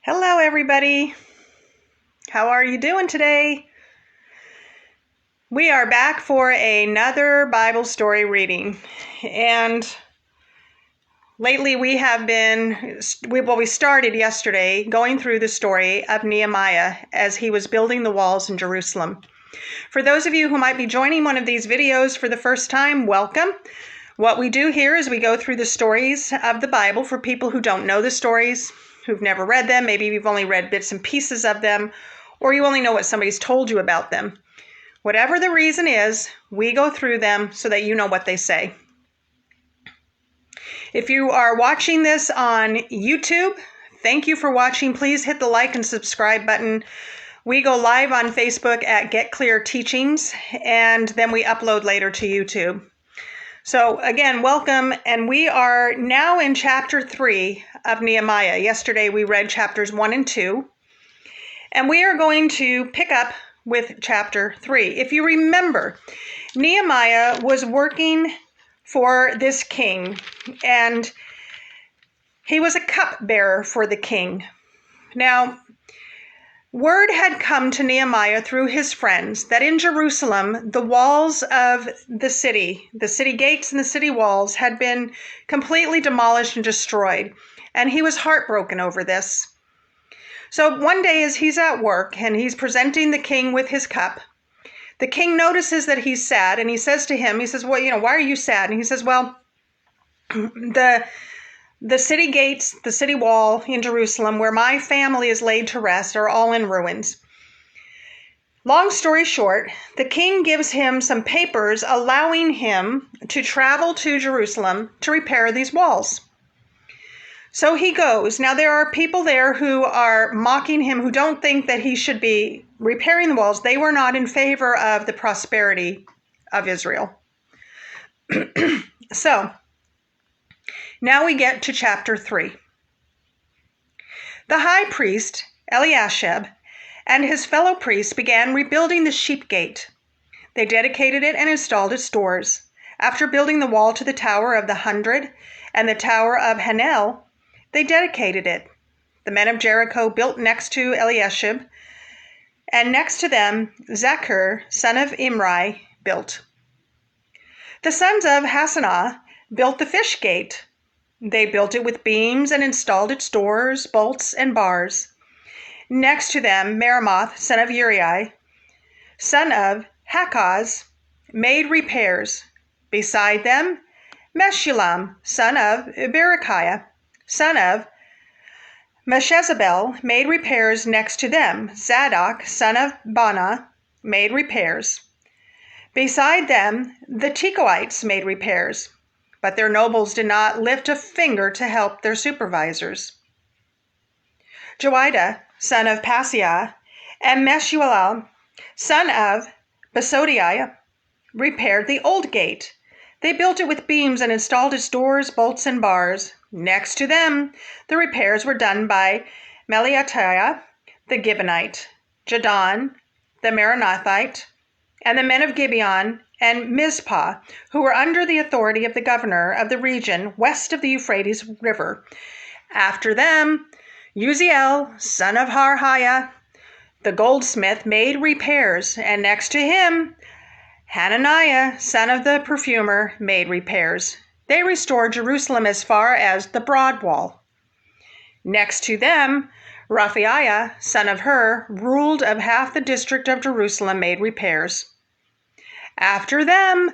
Hello, everybody. How are you doing today? We are back for another Bible story reading. And lately we started yesterday going through the story of Nehemiah as he was building the walls in Jerusalem. For those of you who might be joining one of these videos for the first time, welcome. What we do here is we go through the stories of the Bible for people who don't know the stories, who've never read them. Maybe you've only read bits and pieces of them, or you only know what somebody's told you about them. Whatever the reason is, we go through them so that you know what they say. If you are watching this on YouTube, thank you for watching. Please hit the like and subscribe button. We go live on Facebook at Get Clear Teachings, and then we upload later to YouTube. So again, welcome, and we are now in chapter 3 of Nehemiah. Yesterday we read chapters 1 and 2, and we are going to pick up with chapter 3. If you remember, Nehemiah was working for this king, and he was a cupbearer for the king. Now, word had come to Nehemiah through his friends that in Jerusalem, the walls of the city gates and the city walls had been completely demolished and destroyed. And he was heartbroken over this. So one day as he's at work and he's presenting the king with his cup, the king notices that he's sad, and he says to him, well, why are you sad? And he says, well, the city gates, the city wall in Jerusalem, where my family is laid to rest, are all in ruins. Long story short, the king gives him some papers allowing him to travel to Jerusalem to repair these walls. So he goes. Now there are people there who are mocking him, who don't think that he should be repairing the walls. They were not in favor of the prosperity of Israel. So, now we get to chapter 3. The high priest, Eliashib, and his fellow priests began rebuilding the sheep gate. They dedicated it and installed its doors. After building the wall to the Tower of the 100 and the Tower of Hanel, they dedicated it. The men of Jericho built next to Eliashib, and next to them Zachar, son of Imri, built. The sons of Hassanah built the fish gate. They built it with beams and installed its doors, bolts, and bars. Next to them, Meremoth, son of Uri, son of Hakaz, made repairs. Beside them, Meshullam, son of Berechiah, son of Meshezabel, made repairs next to them. Zadok, son of Bana, made repairs. Beside them, the Tekoites made repairs, but their nobles did not lift a finger to help their supervisors. Joiada, son of Paseah, and Meshulam, son of Besodiah, repaired the old gate. They built it with beams and installed its doors, bolts, and bars. Next to them, the repairs were done by Meliatiah, the Gibeonite, Jadon, the Meronothite, and the men of Gibeon and Mizpah, who were under the authority of the governor of the region west of the Euphrates River. After them, Uziel, son of Harhiah, the goldsmith, made repairs, and next to him, Hananiah, son of the perfumer, made repairs. They restored Jerusalem as far as the broad wall. Next to them, Raphaiah, son of Hur, ruled of half the district of Jerusalem, made repairs. After them,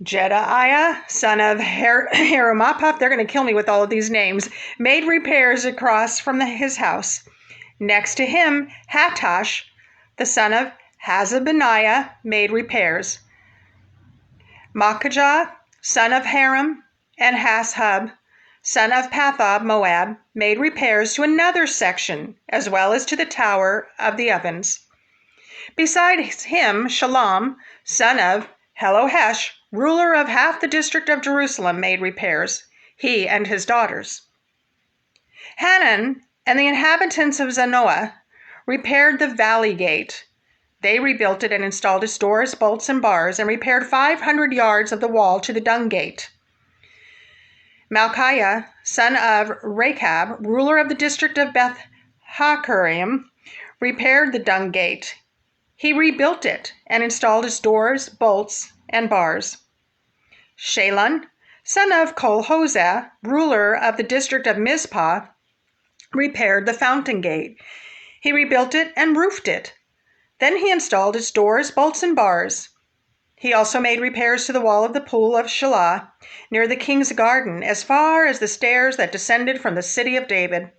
Jedaiah, son of Harumaph, they're going to kill me with all of these names, made repairs across from his house. Next to him, Hattush, the son of Hasabniah, made repairs. Makajah, son of Haram, and Hashub, son of Pathob, Moab, made repairs to another section, as well as to the Tower of the Ovens. Besides him, Shalom, son of Helohesh, ruler of half the district of Jerusalem, made repairs, he and his daughters. Hanan and the inhabitants of Zanoah repaired the valley gate. They rebuilt it and installed its doors, bolts, and bars, and repaired 500 yards of the wall to the dung gate. Malchiah, son of Rechab, ruler of the district of Beth Hakurim repaired the dung gate. He rebuilt it and installed its doors, bolts, and bars. Shalon, son of Kol-Hoseh, ruler of the district of Mizpah, repaired the fountain gate. He rebuilt it and roofed it. Then he installed its doors, bolts, and bars. He also made repairs to the wall of the pool of Shelah, near the king's garden, as far as the stairs that descended from the city of David.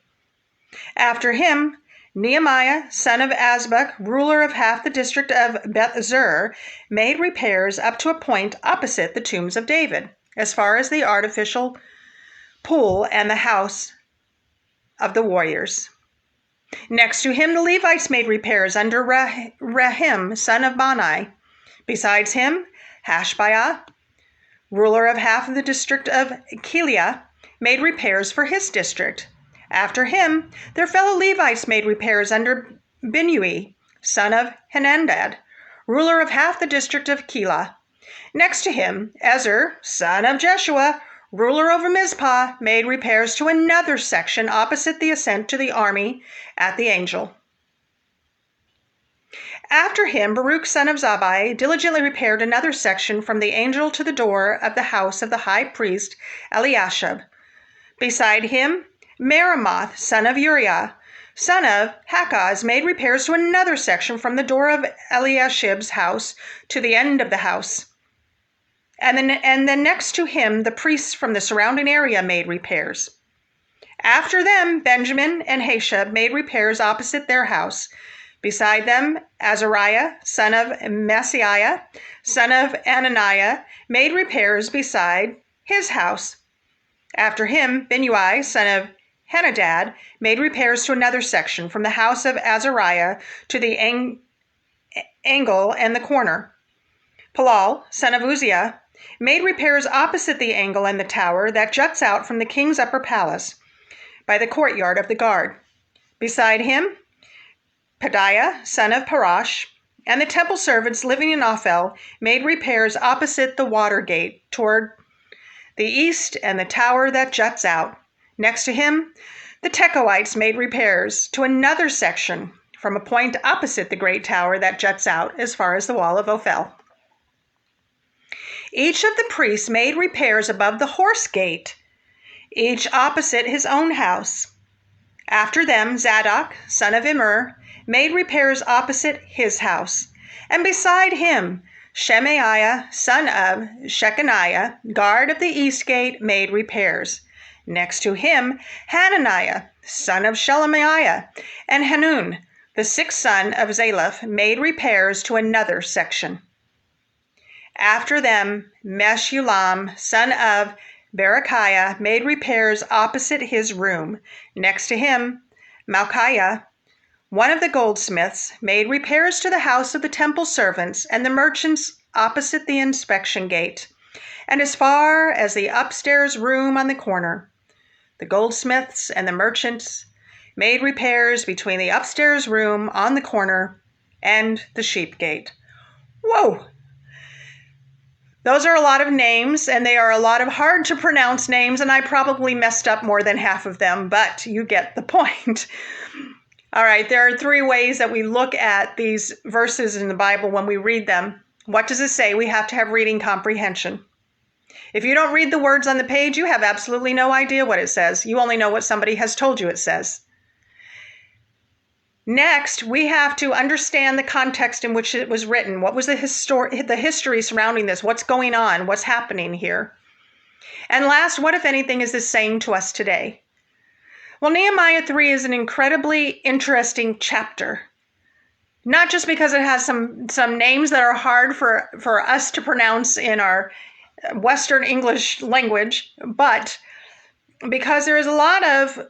After him, Nehemiah, son of Azbuk, ruler of half the district of Beth-zur, made repairs up to a point opposite the tombs of David, as far as the artificial pool and the house of the warriors. Next to him, the Levites made repairs under Rahim, son of Bani. Besides him, Hashbiah, ruler of half of the district of Keilah, made repairs for his district. After him, their fellow Levites made repairs under Binnui, son of Henadad, ruler of half the district of Keilah. Next to him, Ezer, son of Jeshua, ruler over Mizpah, made repairs to another section opposite the ascent to the army at the Angel. After him, Baruch, son of Zabbai, diligently repaired another section from the Angel to the door of the house of the high priest Eliashib. Beside him, Meremoth, son of Uriah, son of Hakaz, made repairs to another section from the door of Eliashib's house to the end of the house. And then next to him, the priests from the surrounding area made repairs. After them, Benjamin and Hashab made repairs opposite their house. Beside them, Azariah, son of Maaseiah, son of Ananiah, made repairs beside his house. After him, Binnui, son of Henadad, made repairs to another section from the house of Azariah to the angle and the corner. Palal, son of Uzziah, made repairs opposite the angle and the tower that juts out from the king's upper palace, by the courtyard of the guard. Beside him, Pedaiah, son of Parash, and the temple servants living in Ophel made repairs opposite the water gate toward the east and the tower that juts out. Next to him, the Tekoites made repairs to another section from a point opposite the great tower that juts out as far as the wall of Ophel. Each of the priests made repairs above the horse gate, each opposite his own house. After them, Zadok, son of Immer, made repairs opposite his house. And beside him, Shemaiah, son of Shechaniah, guard of the east gate, made repairs. Next to him, Hananiah, son of Shelemiah, and Hanun, the sixth son of Zalaph, made repairs to another section. After them, Meshullam, son of Berechiah, made repairs opposite his room. Next to him, Malchiah, one of the goldsmiths, made repairs to the house of the temple servants and the merchants opposite the inspection gate, and as far as the upstairs room on the corner. The goldsmiths and the merchants made repairs between the upstairs room on the corner and the sheep gate. Whoa! Those are a lot of names, and they are a lot of hard to pronounce names, and I probably messed up more than half of them, but you get the point. All right, there are three ways that we look at these verses in the Bible when we read them. What does it say? We have to have reading comprehension. If you don't read the words on the page, you have absolutely no idea what it says. You only know what somebody has told you it says. Next, we have to understand the context in which it was written. What was the history surrounding this? What's going on? What's happening here? And last, what, if anything, is this saying to us today? Well, Nehemiah 3 is an incredibly interesting chapter. Not just because it has some names that are hard for us to pronounce in our Western English language, but because there is a lot of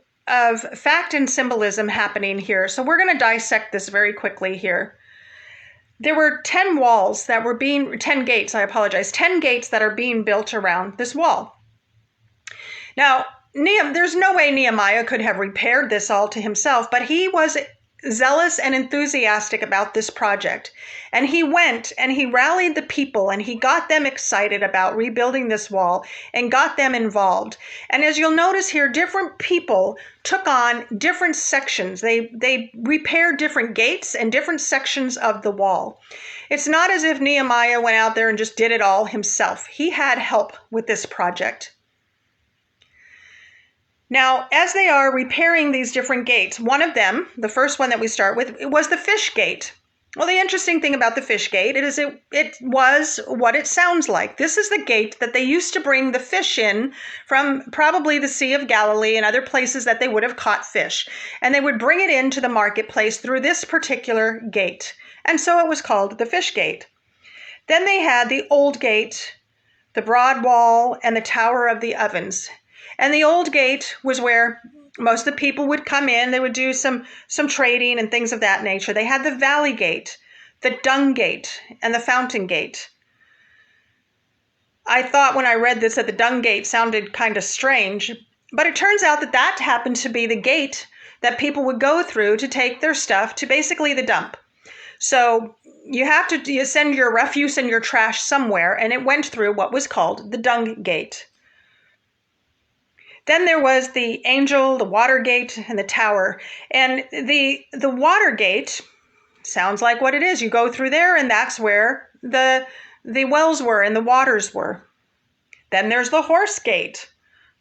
fact and symbolism happening here. So we're going to dissect this very quickly here. There were 10 gates that are being built around this wall. Now, there's no way Nehemiah could have repaired this all to himself, but he was zealous and enthusiastic about this project. And he went and he rallied the people and he got them excited about rebuilding this wall and got them involved. And as you'll notice here, different people took on different sections. They repaired different gates and different sections of the wall. It's not as if Nehemiah went out there and just did it all himself. He had help with this project. Now, as they are repairing these different gates, one of them, the first one that we start with, was the fish gate. Well, the interesting thing about the fish gate is it was what it sounds like. This is the gate that they used to bring the fish in from probably the Sea of Galilee and other places that they would have caught fish. And they would bring it into the marketplace through this particular gate. And so it was called the fish gate. Then they had the old gate, the broad wall, and the tower of the ovens. And the old gate was where most of the people would come in. They would do some trading and things of that nature. They had the valley gate, the dung gate, and the fountain gate. I thought when I read this that the dung gate sounded kind of strange, but it turns out that that happened to be the gate that people would go through to take their stuff to basically the dump. So you send your refuse and your trash somewhere, and it went through what was called the dung gate. Then there was the angel, the water gate, and the tower. And the water gate sounds like what it is. You go through there, and that's where the wells were and the waters were. Then there's the horse gate.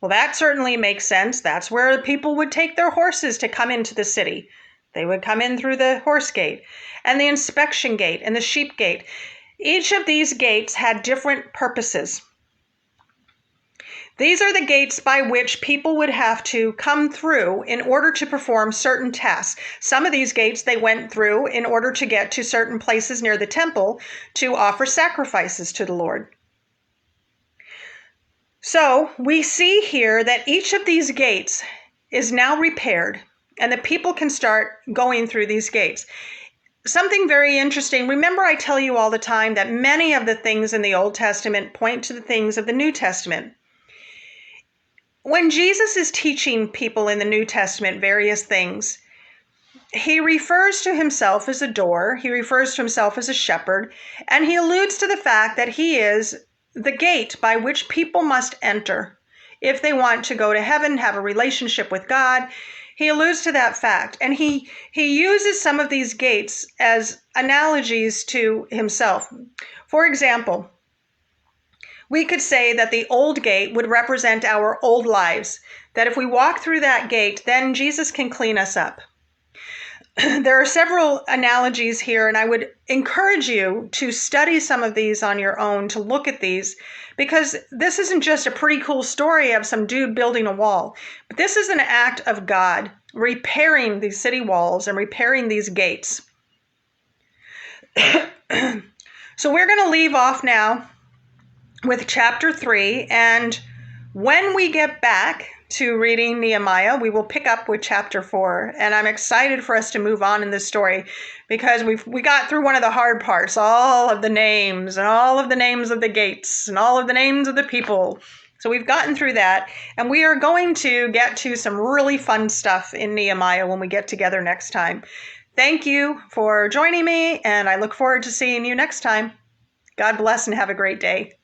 Well, that certainly makes sense. That's where people would take their horses to come into the city. They would come in through the horse gate. And the inspection gate and the sheep gate. Each of these gates had different purposes. These are the gates by which people would have to come through in order to perform certain tasks. Some of these gates they went through in order to get to certain places near the temple to offer sacrifices to the Lord. So we see here that each of these gates is now repaired, and the people can start going through these gates. Something very interesting. Remember, I tell you all the time that many of the things in the Old Testament point to the things of the New Testament. When Jesus is teaching people in the New Testament various things, he refers to himself as a door, he refers to himself as a shepherd, and he alludes to the fact that he is the gate by which people must enter if they want to go to heaven, have a relationship with God. He alludes to that fact, and he uses some of these gates as analogies to himself. For example, we could say that the old gate would represent our old lives, that if we walk through that gate, then Jesus can clean us up. There are several analogies here, and I would encourage you to study some of these on your own, to look at these, because this isn't just a pretty cool story of some dude building a wall, but this is an act of God repairing these city walls and repairing these gates. So we're going to leave off now with chapter 3, and when we get back to reading Nehemiah, we will pick up with chapter 4, and I'm excited for us to move on in this story because we got through one of the hard parts, all of the names and all of the names of the gates and all of the names of the people. So we've gotten through that, and we are going to get to some really fun stuff in Nehemiah when we get together next time. Thank you for joining me, and I look forward to seeing you next time. God bless and have a great day.